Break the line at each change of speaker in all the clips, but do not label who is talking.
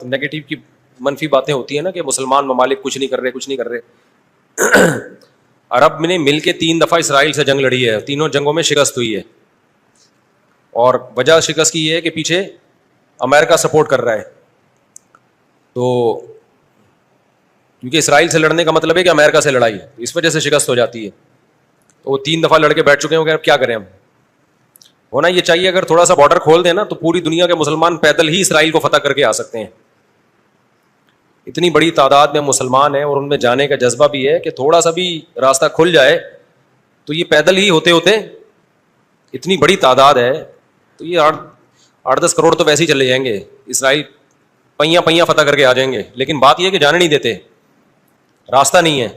Negative کی منفی باتیں ہوتی ہیں نا کہ مسلمان ممالک کچھ نہیں کر رہے. عرب نے مل کے 3 دفعہ اسرائیل سے جنگ لڑی ہے, تینوں جنگوں میں شکست ہوئی ہے, اور وجہ شکست کی یہ ہے کہ پیچھے امریکہ سپورٹ کر رہا ہے. تو کیونکہ اسرائیل سے لڑنے کا مطلب ہے کہ امریکہ سے لڑائی, اس وجہ سے شکست ہو جاتی ہے. تو وہ 3 دفعہ لڑ کے بیٹھ چکے ہیں کہ اب کیا کریں ہم. ہونا یہ چاہیے اگر تھوڑا سا بارڈر کھول دیں نا تو پوری دنیا کے مسلمان پیدل ہی اسرائیل کو فتح کر کے آ سکتے ہیں. اتنی بڑی تعداد میں مسلمان ہیں اور ان میں جانے کا جذبہ بھی ہے کہ تھوڑا سا بھی راستہ کھل جائے تو یہ پیدل ہی ہوتے ہوتے, اتنی بڑی تعداد ہے تو یہ 8-10 کروڑ تو ویسے ہی چلے جائیں گے. اسرائیل پہیاں فتح کر کے آ جائیں گے. لیکن بات یہ ہے کہ جانے نہیں دیتے, راستہ نہیں ہے.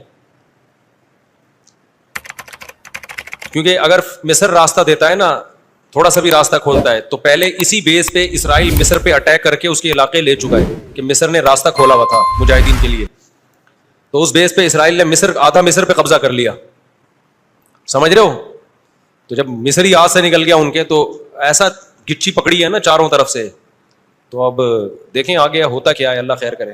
کیونکہ اگر مصر راستہ دیتا ہے نا, تھوڑا سا بھی راستہ کھولتا ہے, تو پہلے اسی بیس پہ اسرائیل مصر پہ اٹیک کر کے اس کے علاقے لے چکا ہے کہ مصر نے راستہ کھولا ہوا تھا مجاہدین کے لیے. تو اس بیس پہ اسرائیل نے آدھا مصر پہ قبضہ کر لیا. سمجھ رہے ہو؟ تو جب مصری ہاتھ سے نکل گیا ان کے, تو ایسا گچھی پکڑی ہے نا چاروں طرف سے. تو اب دیکھیں آگے ہوتا کیا ہے, اللہ خیر کرے.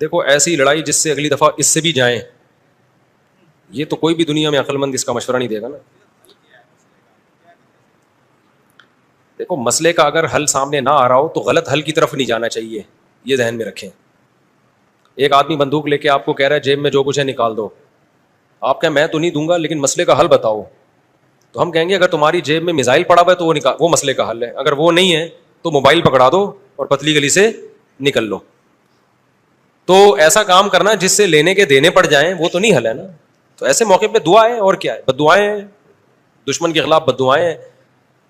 دیکھو ایسی لڑائی جس سے اگلی دفعہ اس سے بھی جائیں, یہ تو کوئی بھی دنیا میں عقل مند اس کا مشورہ نہیں دے گا نا. دیکھو مسئلے کا اگر حل سامنے نہ آ رہا ہو تو غلط حل کی طرف نہیں جانا چاہیے, یہ ذہن میں رکھیں. ایک آدمی بندوق لے کے آپ کو کہہ رہا ہے جیب میں جو کچھ ہے نکال دو, آپ کہیں میں تو نہیں دوں گا لیکن مسئلے کا حل بتاؤ. تو ہم کہیں گے اگر تمہاری جیب میں میزائل پڑا ہوا ہے تو وہ مسئلے کا حل ہے. اگر وہ نہیں ہے تو موبائل پکڑا دو اور پتلی گلی سے نکل لو. تو ایسا کام کرنا جس سے لینے کے دینے پڑ جائیں وہ تو نہیں حل ہے نا. تو ایسے موقع پہ دعا ہے, اور کیا ہے, بد دعائیں ہیں, دشمن کے خلاف بد دعائیں ہیں.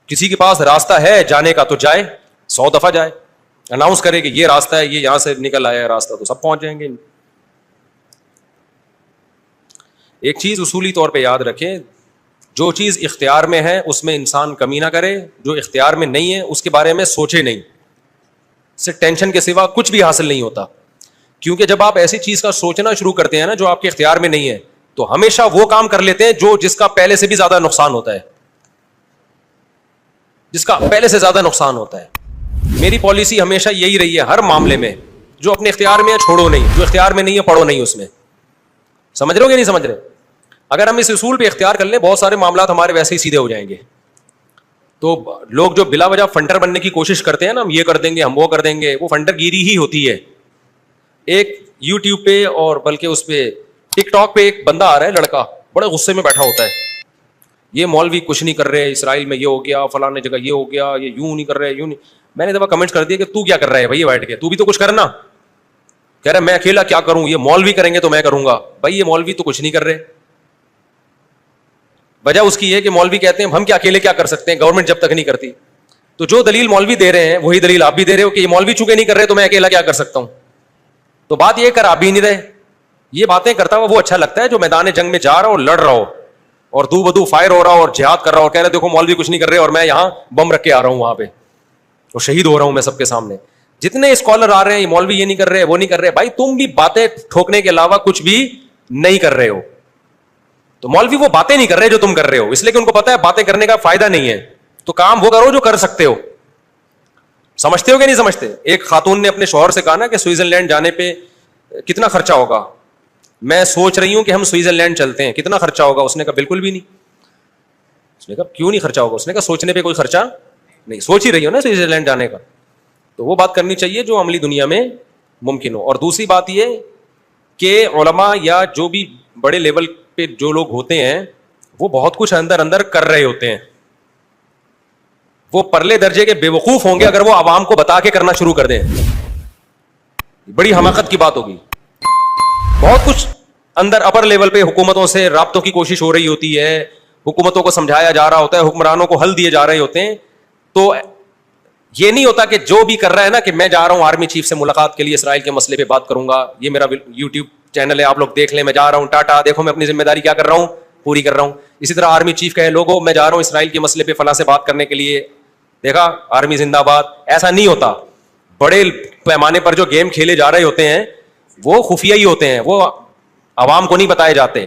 کسی کے پاس راستہ ہے جانے کا تو جائے, 100 دفعہ جائے, اناؤنس کرے کہ یہ راستہ ہے, یہ یہاں سے نکل آیا ہے راستہ, تو سب پہنچ جائیں گے. ایک چیز اصولی طور پہ یاد رکھیں, جو چیز اختیار میں ہے اس میں انسان کمی نہ کرے, جو اختیار میں نہیں ہے اس کے بارے میں سوچے نہیں. اس سے ٹینشن کے سوا کچھ بھی حاصل نہیں ہوتا. کیونکہ جب آپ ایسی چیز کا سوچنا شروع کرتے ہیں نا جو آپ کے اختیار میں نہیں ہے, تو ہمیشہ وہ کام کر لیتے ہیں جس کا پہلے سے بھی زیادہ نقصان ہوتا ہے, جس کا پہلے سے زیادہ نقصان ہوتا ہے. میری پالیسی ہمیشہ یہی رہی ہے ہر معاملے میں, جو اپنے اختیار میں ہے چھوڑو نہیں, جو اختیار میں نہیں ہے پڑھو نہیں اس میں. سمجھ رہے ہو کہ نہیں سمجھ رہے؟ اگر ہم اس اصول پہ اختیار کر لیں بہت سارے معاملات ہمارے ویسے ہی سیدھے ہو جائیں گے. تو لوگ جو بلا وجہ فنڈر بننے کی کوشش کرتے ہیں نا, ہم یہ کر دیں گے, ہم وہ کر دیں گے, وہ فنڈر گیری ہی ہوتی ہے. ایک یوٹیوب پہ اور بلکہ اس پہ ٹک ٹاک پہ ایک بندہ آ رہا ہے, لڑکا بڑے غصے میں بیٹھا ہوتا ہے, یہ مولوی کچھ نہیں کر رہے, اسرائیل میں یہ ہو گیا, فلاں جگہ یہ ہو گیا, یہ یوں نہیں کر رہے, یوں نہیں. میں نے دفعہ کمنٹ کر دیا کہ تو کیا کر رہا ہے بھائی بیٹھ کے, تو بھی تو کچھ کرنا. کہہ رہا میں اکیلا کیا کروں, یہ مولوی کریں گے تو میں کروں گا. بھائی یہ مولوی تو کچھ نہیں کر رہے. وجہ اس کی ہے کہ مولوی کہتے ہیں ہم کیا اکیلے کیا کر سکتے ہیں, گورنمنٹ جب تک نہیں کرتی. تو جو دلیل مولوی دے رہے ہیں وہی دلیل آپ بھی دے رہے ہو کہ یہ مولوی چونکہ نہیں کر رہے تو میں اکیلا کیا کر سکتا ہوں. تو بات یہ کر آپ بھی نہیں رہے. یہ باتیں کرتا ہوا وہ اچھا لگتا ہے جو میدان جنگ میں جا رہا ہو اور لڑ رہا ہو اور دو بدو فائر ہو رہا ہو اور جہاد کر رہا ہو اور کہہ رہے دیکھو مولوی کچھ نہیں کر رہے اور میں یہاں بم رکھ کے آ رہا ہوں وہاں پہ اور شہید ہو رہا ہوں میں سب کے سامنے. جتنے اسکالر آ رہے ہیں یہ مولوی یہ نہیں کر رہے وہ نہیں کر رہے, بھائی تم بھی باتیں ٹھوکنے کے علاوہ کچھ بھی نہیں کر رہے ہو. تو مولوی وہ باتیں نہیں کر رہے جو تم کر رہے ہو, اس لیے کہ ان کو پتا ہے باتیں کرنے کا فائدہ نہیں ہے. تو کام وہ کرو جو کر سکتے ہو. سمجھتے ہو کہ نہیں سمجھتے؟ ایک خاتون نے اپنے شوہر سے کہا نا کہ سوئٹزرلینڈ جانے پہ کتنا خرچہ ہوگا, میں سوچ رہی ہوں کہ ہم سوئٹزرلینڈ چلتے ہیں, کتنا خرچہ ہوگا؟ اس نے کہا بالکل بھی نہیں. اس نے کہا کیوں نہیں خرچہ ہوگا؟ اس نے کہا سوچنے پہ کوئی خرچہ نہیں, سوچ ہی رہی ہو نا سوئٹزرلینڈ جانے کا. تو وہ بات کرنی چاہیے جو عملی دنیا میں ممکن ہو. اور دوسری بات یہ کہ علماء یا جو بھی بڑے لیول پہ جو لوگ ہوتے ہیں وہ بہت کچھ اندر اندر کر رہے ہوتے ہیں. وہ پرلے درجے کے بے وقوف ہوں گے اگر وہ عوام کو بتا کے کرنا شروع کر دیں, بڑی حماقت کی بات ہوگی. بہت کچھ اندر اپر لیول پہ حکومتوں سے رابطوں کی کوشش ہو رہی ہوتی ہے, حکومتوں کو سمجھایا جا رہا ہوتا ہے, حکمرانوں کو حل دیے جا رہے ہوتے ہیں. تو یہ نہیں ہوتا کہ جو بھی کر رہا ہے نا کہ میں جا رہا ہوں آرمی چیف سے ملاقات کے لیے اسرائیل کے مسئلے پہ بات کروں گا, یہ میرا یوٹیوب چینل ہے آپ لوگ دیکھ لیں, میں جا رہا ہوں ٹاٹا دیکھو میں اپنی ذمہ داری کیا کر رہا ہوں پوری کر رہا ہوں. اسی طرح آرمی چیف کہے لوگوں میں جا رہا ہوں اسرائیل کے مسئلے پہ فلاں سے بات کرنے کے لیے, دیکھا آرمی زندہ باد. ایسا نہیں ہوتا. بڑے پیمانے پر جو گیم کھیلے جا رہے ہوتے ہیں وہ خفیہ ہی ہوتے ہیں, وہ عوام کو نہیں بتائے جاتے.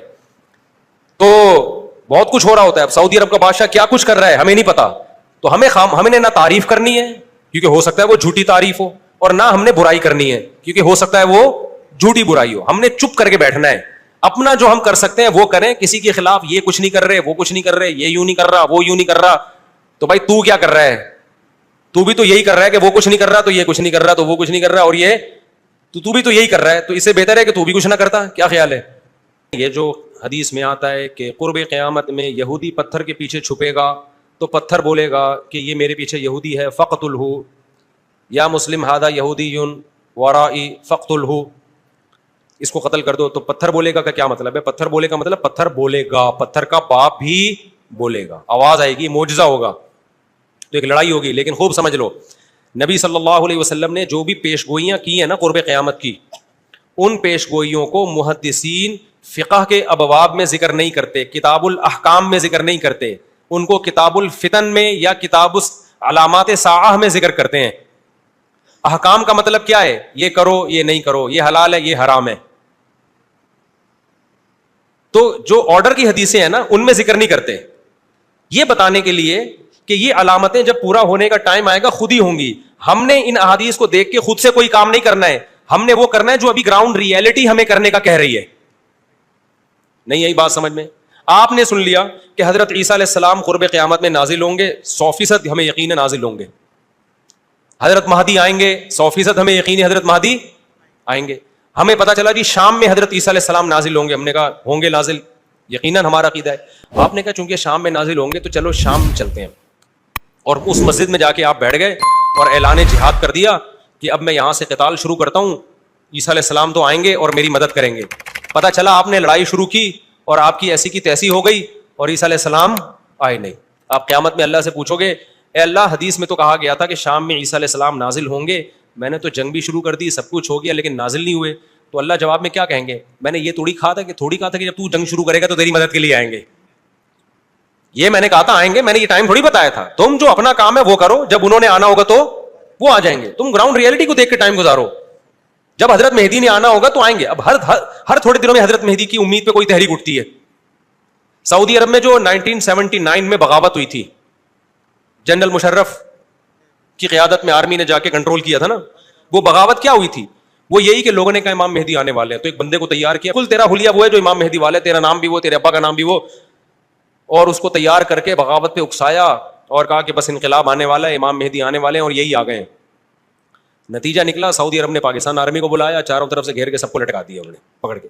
تو بہت کچھ ہو رہا ہوتا ہے. اب سعودی عرب کا بادشاہ کیا کچھ کر رہا ہے ہمیں نہیں پتا, تو ہمیں نہ تعریف کرنی ہے کیونکہ ہو سکتا ہے وہ جھوٹی تعریف ہو, اور نہ ہم نے برائی کرنی ہے کیونکہ ہو سکتا ہے وہ جھوٹی برائی ہو. ہم نے چپ کر کے بیٹھنا ہے, اپنا جو ہم کر سکتے ہیں وہ کریں, کسی کے خلاف یہ کچھ نہیں کر رہے, وہ کچھ نہیں کر رہے, یہ یوں نہیں کر رہا, وہ یوں نہیں کر رہا, تو بھائی تو کیا کر رہا ہے؟ تو بھی تو یہی کر رہا ہے کہ وہ کچھ نہیں کر رہا تو یہ کچھ نہیں کر رہا تو وہ کچھ نہیں کر رہا, اور یہ تو بھی تو یہی کر رہا ہے, تو اس سے بہتر ہے کہ تو بھی کچھ نہ کرتا. کیا خیال ہے؟ یہ جو حدیث میں آتا ہے کہ قرب قیامت میں یہودی پتھر کے پیچھے چھپے گا تو پتھر بولے گا کہ یہ میرے پیچھے یہودی ہے, فقتلہ یا مسلم ھذا یہودی ورائی فقتلہ, اس کو قتل کر دو. تو پتھر بولے گا کا کیا مطلب ہے؟ پتھر بولے کا مطلب پتھر بولے گا, پتھر کا باپ بھی بولے گا, آواز آئے گی, معجزہ ہوگا, تو ایک لڑائی ہوگی. لیکن خوب سمجھ لو, نبی صلی اللہ علیہ وسلم نے جو بھی پیش گوئیاں کی ہیں نا قرب قیامت کی, ان پیش گوئیوں کو محدثین فقہ کے ابواب میں ذکر نہیں کرتے, کتاب الاحکام میں ذکر نہیں کرتے, ان کو کتاب الفتن میں یا کتاب علامات ساعہ میں ذکر کرتے ہیں. احکام کا مطلب کیا ہے؟ یہ کرو, یہ نہیں کرو, یہ حلال ہے, یہ حرام ہے. تو جو آرڈر کی حدیثیں ہیں نا ان میں ذکر نہیں کرتے, یہ بتانے کے لیے کہ یہ علامتیں جب پورا ہونے کا ٹائم آئے گا خود ہی ہوں گی. ہم نے ان احادیث کو دیکھ کے خود سے کوئی کام نہیں کرنا ہے, ہم نے وہ کرنا ہے جو ابھی گراؤنڈ ریئلٹی ہمیں کرنے کا کہہ رہی ہے. نہیں یہی بات سمجھ میں؟ آپ نے سن لیا کہ حضرت عیسیٰ علیہ السلام قرب قیامت میں نازل ہوں گے, 100% ہمیں یقین ہے نازل ہوں گے. حضرت مہدی آئیں گے, 100% ہمیں یقین ہے حضرت مہدی آئیں گے. ہمیں پتا چلا جی شام میں حضرت عیسیٰ علیہ السلام نازل ہوں گے, ہم نے کہا ہوں گے نازل, یقیناً ہمارا عقیدہ ہے. آپ نے کہا چونکہ شام میں نازل ہوں گے تو چلو شام چلتے ہیں, اور اس مسجد میں جا کے آپ بیٹھ گئے اور اعلان جہاد کر دیا کہ اب میں یہاں سے قتال شروع کرتا ہوں, عیسیٰ علیہ السلام تو آئیں گے اور میری مدد کریں گے. پتا چلا آپ نے لڑائی شروع کی اور آپ کی ایسی کی تیسی ہو گئی اور عیسیٰ علیہ السلام آئے نہیں. آپ قیامت میں اللہ سے پوچھو گے اے اللہ حدیث میں تو کہا گیا تھا کہ شام میں عیسیٰ علیہ السلام نازل ہوں گے, میں نے تو جنگ بھی شروع کر دی, سب کچھ ہو گیا, لیکن نازل نہیں ہوئے. تو اللہ جواب میں کیا کہیں گے؟ میں نے یہ تھوڑی کہا تھا کہ جب تو جنگ شروع کرے گا تو تیری مدد کے لیے آئیں گے. یہ میں نے کہا تھا آئیں گے, میں نے یہ ٹائم تھوڑی بتایا تھا. تم جو اپنا کام ہے وہ کرو, جب انہوں نے آنا ہوگا تو وہ آ جائیں گے. تم گراؤنڈ ریئلٹی کو دیکھ کے ٹائم گزارو. جب حضرت مہدی نے آنا ہوگا تو آئیں گے. اب ہر تھوڑے دنوں میں حضرت مہدی کی امید پہ کوئی تحریک اٹھتی ہے. سعودی عرب میں جو 1979 میں بغاوت ہوئی تھی, جنرل مشرف کی قیادت میں آرمی نے جا کے کنٹرول کیا تھا نا, وہ بغاوت کیا ہوئی تھی؟ وہ یہی کہ لوگوں نے کہا امام مہدی آنے والے ہیں, تو ایک بندے کو تیار کیا, کل تیرا حلیہ وہ ہے جو امام مہدی والے, تیرا نام بھی وہ, تیرے ابا کا نام بھی وہ, اور اس کو تیار کر کے بغاوت پہ اکسایا اور کہا کہ بس انقلاب آنے والا ہے, امام مہدی آنے والے ہیں, اور یہی آ گئے ہیں. نتیجہ نکلا سعودی عرب نے پاکستان آرمی کو بلایا, چاروں طرف سے گھیر کے سب کو لٹکا دیا انہوں نے پکڑ کے.